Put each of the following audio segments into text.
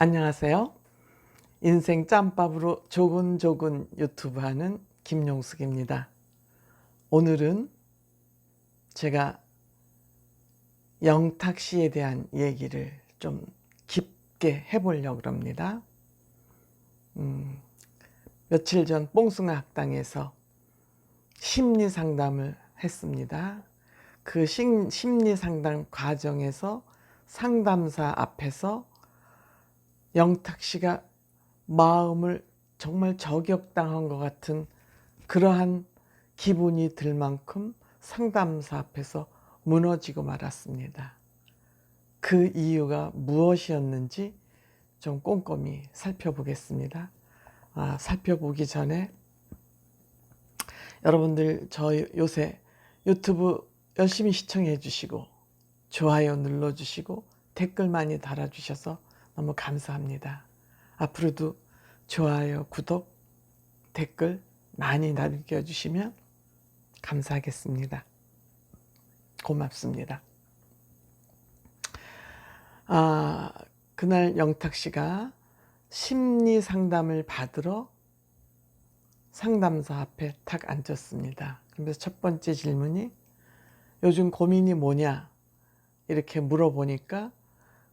안녕하세요. 인생 짬밥으로 조근조근 유튜브 하는 김용숙입니다. 오늘은 제가 영탁 씨에 대한 얘기를 좀 깊게 해보려고 합니다. 며칠 전 뽕숭아 학당에서 심리 상담을 했습니다. 그 심리 상담 과정에서 상담사 앞에서 영탁 씨가 마음을 정말 저격당한 것 같은 그러한 기분이 들 만큼 상담사 앞에서 무너지고 말았습니다. 그 이유가 무엇이었는지 좀 꼼꼼히 살펴보겠습니다. 살펴보기 전에 여러분들 저 요새 유튜브 열심히 시청해 주시고 좋아요 눌러주시고 댓글 많이 달아주셔서 너무 감사합니다. 앞으로도 좋아요, 구독, 댓글 많이 남겨주시면 감사하겠습니다. 고맙습니다. 그날 영탁 씨가 심리 상담을 받으러 상담사 앞에 탁 앉았습니다. 그래서 첫 번째 질문이 요즘 고민이 뭐냐 이렇게 물어보니까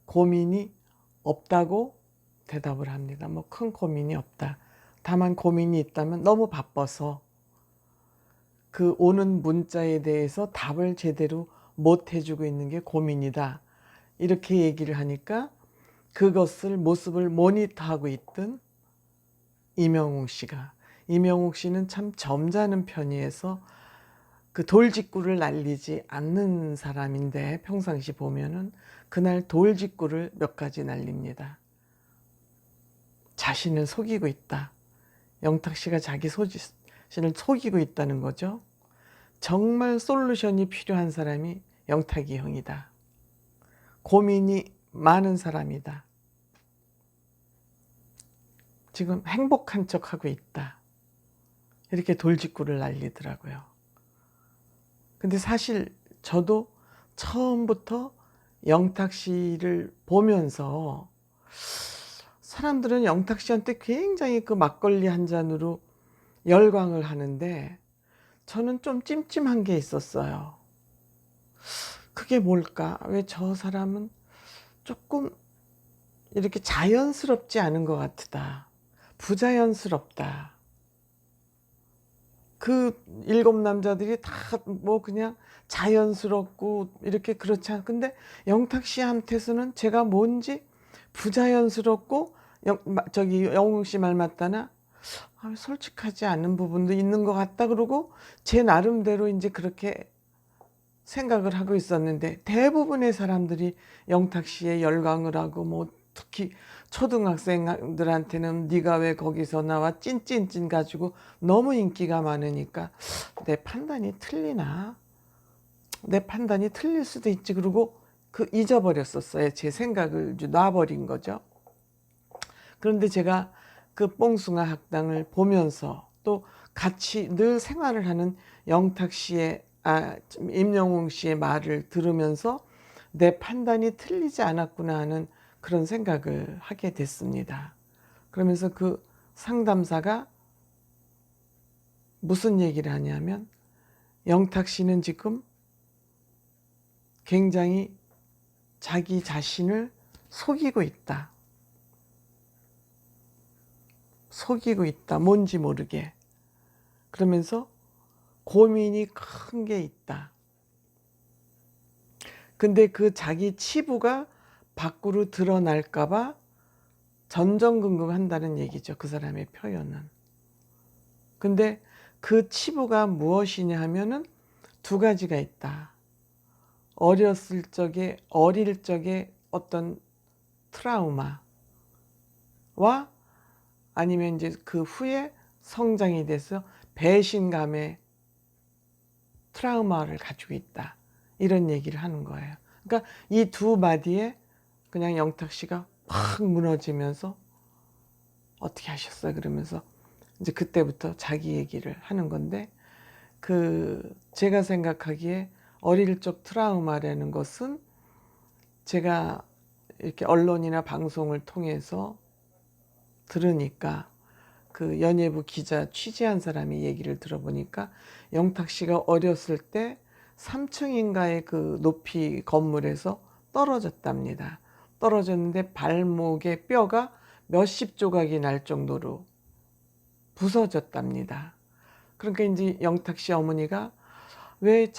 고민이 없다고 대답을 합니다. 뭐 큰 고민이 없다. 다만 고민이 있다면 너무 바빠서 그 오는 문자에 대해서 답을 제대로 못 해주고 있는 게 고민이다. 이렇게 얘기를 하니까 그것을 모습을 모니터하고 있던 이명웅 씨는 참 점잖은 편이어서 그 돌직구를 날리지 않는 사람인데 평상시 보면은 그날 돌직구를 몇 가지 날립니다. 자신을 속이고 있다. 영탁 씨가 자기 자신을 속이고 있다는 거죠. 정말 솔루션이 필요한 사람이 영탁이 형이다. 고민이 많은 사람이다. 지금 행복한 척하고 있다. 이렇게 돌직구를 날리더라고요. 근데 사실 저도 처음부터 영탁 씨를 보면서 사람들은 영탁 씨한테 굉장히 그 막걸리 한 잔으로 열광을 하는데 저는 좀 찜찜한 게 있었어요. 그게 뭘까? 왜 저 사람은 조금 이렇게 자연스럽지 않은 것 같다. 부자연스럽다. 그 7남자들이 다 뭐 그냥 자연스럽고 이렇게 그렇지 않. 근데 영탁 씨한테서는 제가 뭔지 부자연스럽고 영웅 씨 말 맞다나 솔직하지 않은 부분도 있는 것 같다. 그러고 제 나름대로 이제 그렇게 생각을 하고 있었는데 대부분의 사람들이 영탁 씨에 열광을 하고 뭐 특히 초등학생들한테는 네가 왜 거기서 나와 찐찐찐 가지고 너무 인기가 많으니까 내 판단이 틀리나? 내 판단이 틀릴 수도 있지. 그러고 잊어버렸었어요. 제 생각을 놔버린 거죠. 그런데 제가 그 뽕숭아 학당을 보면서 또 같이 늘 생활을 하는 영탁 씨의 임영웅 씨의 말을 들으면서 내 판단이 틀리지 않았구나 하는 그런 생각을 하게 됐습니다. 그러면서 그 상담사가 무슨 얘기를 하냐면 영탁 씨는 지금 굉장히 자기 자신을 속이고 있다. 속이고 있다. 뭔지 모르게. 그러면서 고민이 큰 게 있다. 근데 그 자기 치부가 밖으로 드러날까봐 전전긍긍한다는 얘기죠. 그 사람의 표현은. 근데 그 치부가 무엇이냐 하면은 두 가지가 있다. 어릴 적에 어떤 트라우마와 아니면 이제 그 후에 성장이 돼서 배신감의 트라우마를 가지고 있다. 이런 얘기를 하는 거예요. 그러니까 이 두 마디에 그냥 영탁 씨가 확 무너지면서 어떻게 하셨어요? 그러면서 이제 그때부터 자기 얘기를 하는 건데 제가 생각하기에 어릴 적 트라우마라는 것은 제가 이렇게 언론이나 방송을 통해서 들으니까 그 연예부 기자 취재한 사람이 얘기를 들어보니까 영탁 씨가 어렸을 때 3층인가의 그 높이 건물에서 떨어졌답니다. 떨어졌는데 발목의 뼈가 몇십 조각이 날 정도로 부서졌답니다. 그러니까 이제 영탁 씨 어머니가 왜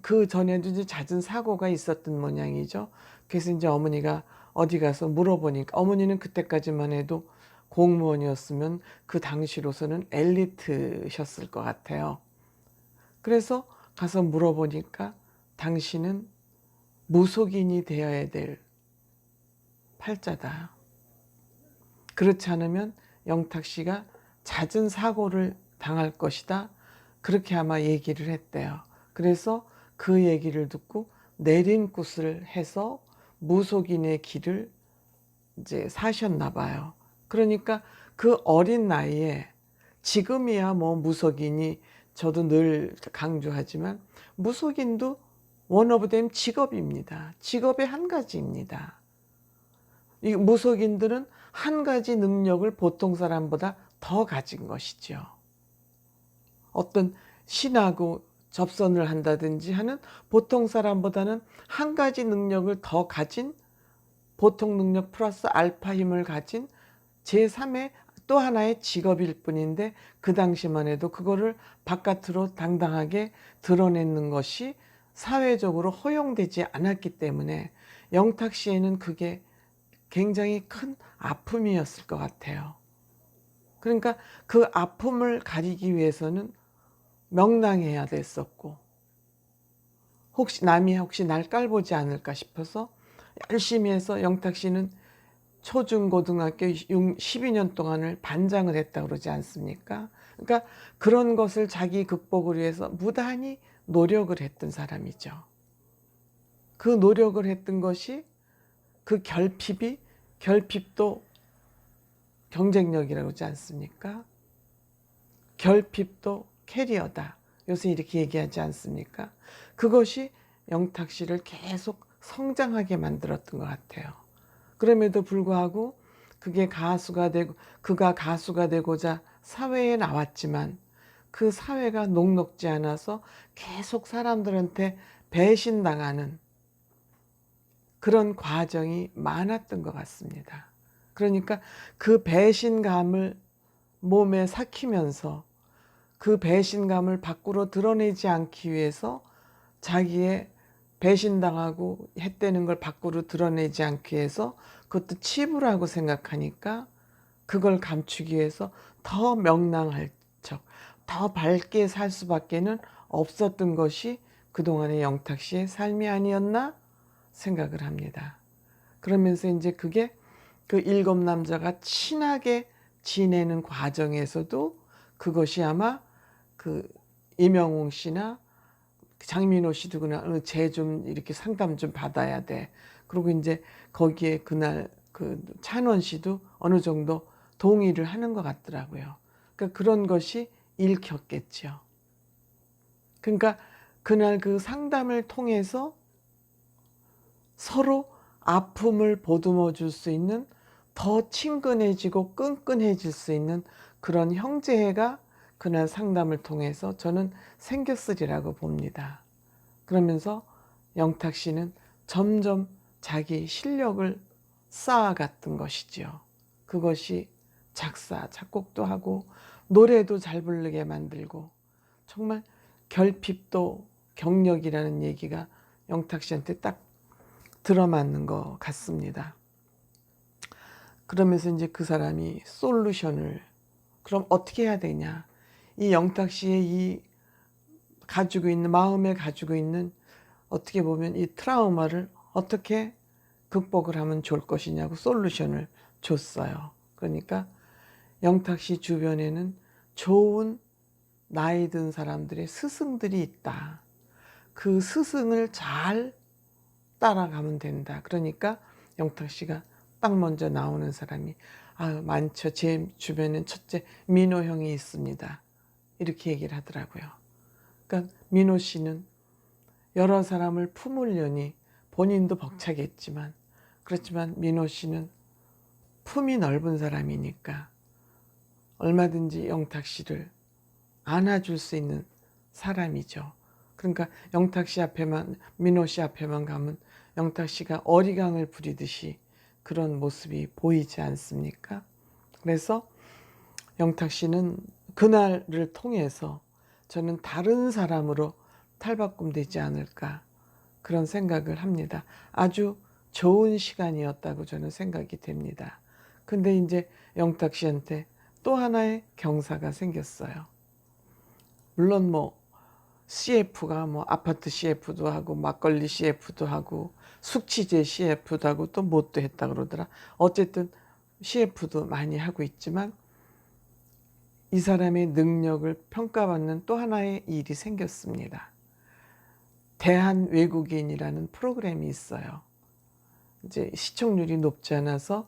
그 전에도 이제 잦은 사고가 있었던 모양이죠. 그래서 이제 어머니가 어디 가서 물어보니까 어머니는 그때까지만 해도 공무원이었으면 그 당시로서는 엘리트셨을 것 같아요. 그래서 가서 물어보니까 당신은 무속인이 되어야 될 팔자다. 그렇지 않으면 영탁 씨가 잦은 사고를 당할 것이다. 그렇게 아마 얘기를 했대요. 그래서 그 얘기를 듣고 내린굿을 해서 무속인의 길을 이제 사셨나 봐요. 그러니까 그 어린 나이에 지금이야 뭐 무속인이 저도 늘 강조하지만 무속인도 원 오브 댐 직업입니다. 직업의 한 가지입니다. 이 무속인들은 한 가지 능력을 보통 사람보다 더 가진 것이죠. 어떤 신하고 접선을 한다든지 하는 보통 사람보다는 한 가지 능력을 더 가진 보통 능력 플러스 알파 힘을 가진 제3의 또 하나의 직업일 뿐인데 그 당시만 해도 그거를 바깥으로 당당하게 드러내는 것이 사회적으로 허용되지 않았기 때문에 영탁 씨에는 그게 굉장히 큰 아픔이었을 것 같아요. 그러니까 그 아픔을 가리기 위해서는 명랑해야 됐었고 혹시 날 깔보지 않을까 싶어서 열심히 해서 영탁 씨는 초중고등학교 12년 동안을 반장을 했다고 그러지 않습니까? 그러니까 그런 것을 자기 극복을 위해서 무단히 노력을 했던 사람이죠. 그 노력을 했던 것이 그 결핍도 경쟁력이라고 그러지 않습니까? 결핍도 캐리어다. 요새 이렇게 얘기하지 않습니까? 그것이 영탁 씨를 계속 성장하게 만들었던 것 같아요. 그럼에도 불구하고 그가 가수가 되고자 사회에 나왔지만 그 사회가 녹록지 않아서 계속 사람들한테 배신당하는 그런 과정이 많았던 것 같습니다. 그러니까 그 배신감을 몸에 삭히면서 그 배신감을 밖으로 드러내지 않기 위해서 자기의 배신당하고 했다는 걸 밖으로 드러내지 않기 위해서 그것도 치부라고 생각하니까 그걸 감추기 위해서 더 명랑할 척, 더 밝게 살 수밖에는 없었던 것이 그동안의 영탁 씨의 삶이 아니었나 생각을 합니다. 그러면서 이제 그게 그 7남자가 친하게 지내는 과정에서도 그것이 아마 그 이명웅 씨나 장민호 씨도 그냥 쟤 좀 이렇게 상담 좀 받아야 돼. 그리고 이제 거기에 그날 그 찬원 씨도 어느 정도 동의를 하는 것 같더라고요. 그러니까 그런 것이 읽혔겠죠. 그러니까 그날 그 상담을 통해서 서로 아픔을 보듬어 줄 수 있는 더 친근해지고 끈끈해질 수 있는 그런 형제가 그날 상담을 통해서 저는 생겼으리라고 봅니다. 그러면서 영탁 씨는 점점 자기 실력을 쌓아갔던 것이지요. 그것이 작사, 작곡도 하고 노래도 잘 부르게 만들고 정말 결핍도 경력이라는 얘기가 영탁 씨한테 딱 들어맞는 것 같습니다. 그러면서 이제 그 사람이 솔루션을 그럼 어떻게 해야 되냐. 이 영탁 씨의 이 마음에 가지고 있는 어떻게 보면 이 트라우마를 어떻게 극복을 하면 좋을 것이냐고 솔루션을 줬어요. 그러니까 영탁 씨 주변에는 좋은 나이 든 사람들의 스승들이 있다. 그 스승을 잘 따라가면 된다. 그러니까 영탁 씨가 딱 먼저 나오는 사람이 많죠. 제 주변엔 첫째 민호 형이 있습니다. 이렇게 얘기를 하더라고요. 그러니까 민호 씨는 여러 사람을 품으려니 본인도 벅차겠지만 그렇지만 민호 씨는 품이 넓은 사람이니까 얼마든지 영탁 씨를 안아줄 수 있는 사람이죠. 그러니까 영탁 씨 앞에만, 민호 씨 앞에만 가면 영탁 씨가 어리광을 부리듯이 그런 모습이 보이지 않습니까? 그래서 영탁 씨는 그날을 통해서 저는 다른 사람으로 탈바꿈되지 않을까 그런 생각을 합니다. 아주 좋은 시간이었다고 저는 생각이 됩니다. 근데 이제 영탁 씨한테 또 하나의 경사가 생겼어요. 물론 뭐 CF가 뭐 아파트 CF도 하고 막걸리 CF도 하고 숙취제 CF도 하고 또 뭣도 했다 그러더라. 어쨌든 CF도 많이 하고 있지만 이 사람의 능력을 평가받는 또 하나의 일이 생겼습니다. 대한외국인이라는 프로그램이 있어요. 이제 시청률이 높지 않아서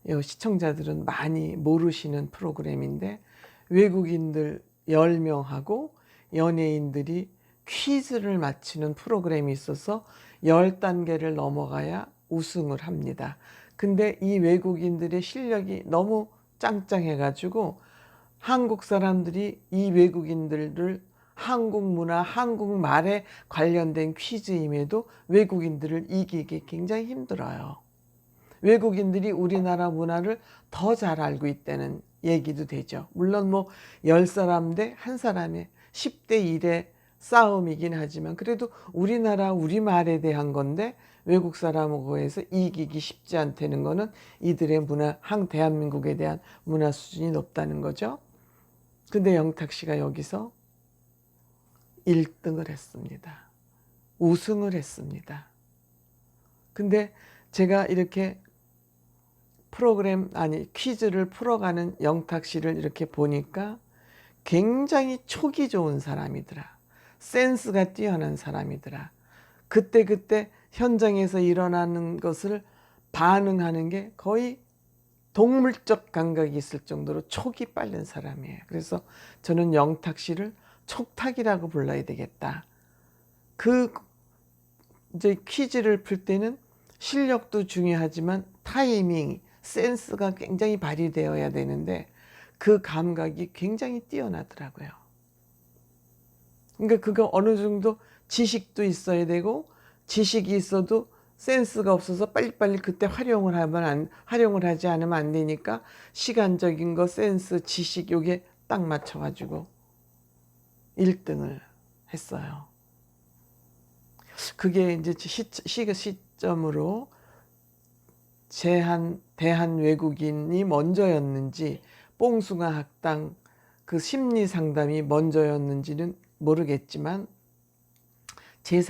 시청자들은 많이 모르시는 프로그램인데 외국인들 10명하고 연예인들이 퀴즈를 맞히는 프로그램이 있어서 10단계를 넘어가야 우승을 합니다. 근데 이 외국인들의 실력이 너무 짱짱해가지고 한국 사람들이 이 외국인들을 한국 문화, 한국말에 관련된 퀴즈임에도 외국인들을 이기기 굉장히 힘들어요. 외국인들이 우리나라 문화를 더 잘 알고 있다는 얘기도 되죠. 물론 뭐 10사람 대 1사람의 10대 1의 싸움이긴 하지만 그래도 우리나라 우리말에 대한 건데 외국 사람하고 해서 이기기 쉽지 않다는 거는 이들의 문화, 대한민국에 대한 문화 수준이 높다는 거죠. 근데 영탁 씨가 여기서 1등을 했습니다. 우승을 했습니다. 근데 제가 이렇게 퀴즈를 풀어가는 영탁 씨를 이렇게 보니까 굉장히 촉이 좋은 사람이더라. 센스가 뛰어난 사람이더라. 그때그때 현장에서 일어나는 것을 반응하는 게 거의 동물적 감각이 있을 정도로 촉이 빠른 사람이에요. 그래서 저는 영탁 씨를 촉탁이라고 불러야 되겠다. 이제 퀴즈를 풀 때는 실력도 중요하지만 타이밍, 센스가 굉장히 발휘되어야 되는데 그 감각이 굉장히 뛰어나더라고요. 그러니까 그거 어느 정도 지식도 있어야 되고 지식이 있어도 센스가 없어서 빨리빨리 그때 활용을 하지 않으면 안 되니까 시간적인 거, 센스, 지식 요게 딱 맞춰가지고 1등을 했어요. 그게 이제 시점으로 대한외국인이 먼저였는지 뽕숭아 학당 그 심리 상담이 먼저였는지는 모르겠지만 제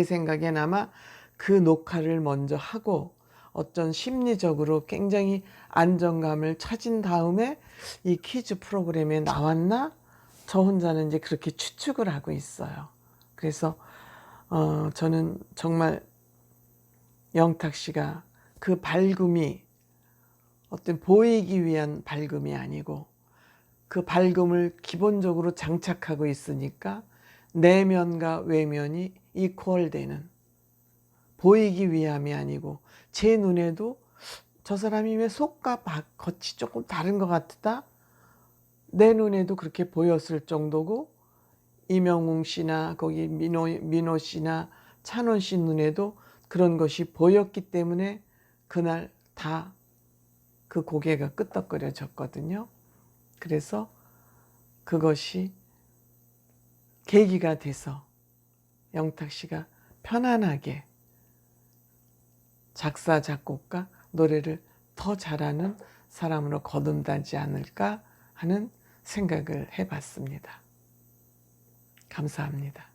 생각엔 아마 그 녹화를 먼저 하고 어떤 심리적으로 굉장히 안정감을 찾은 다음에 이 퀴즈 프로그램에 나왔나? 저 혼자는 이제 그렇게 추측을 하고 있어요. 그래서 저는 정말 영탁 씨가 그 밝음이 어떤 보이기 위한 밝음이 아니고 그 밝음을 기본적으로 장착하고 있으니까 내면과 외면이 이퀄되는, 보이기 위함이 아니고 제 눈에도 저 사람이 왜 속과 겉이 조금 다른 것 같다? 내 눈에도 그렇게 보였을 정도고 이명웅 씨나 거기 민호 씨나 찬원 씨 눈에도 그런 것이 보였기 때문에 그날 다 그 고개가 끄덕거려졌거든요. 그래서 그것이 계기가 돼서 영탁 씨가 편안하게 작사, 작곡가, 노래를 더 잘하는 사람으로 거듭나지 않을까 하는 생각을 해봤습니다. 감사합니다.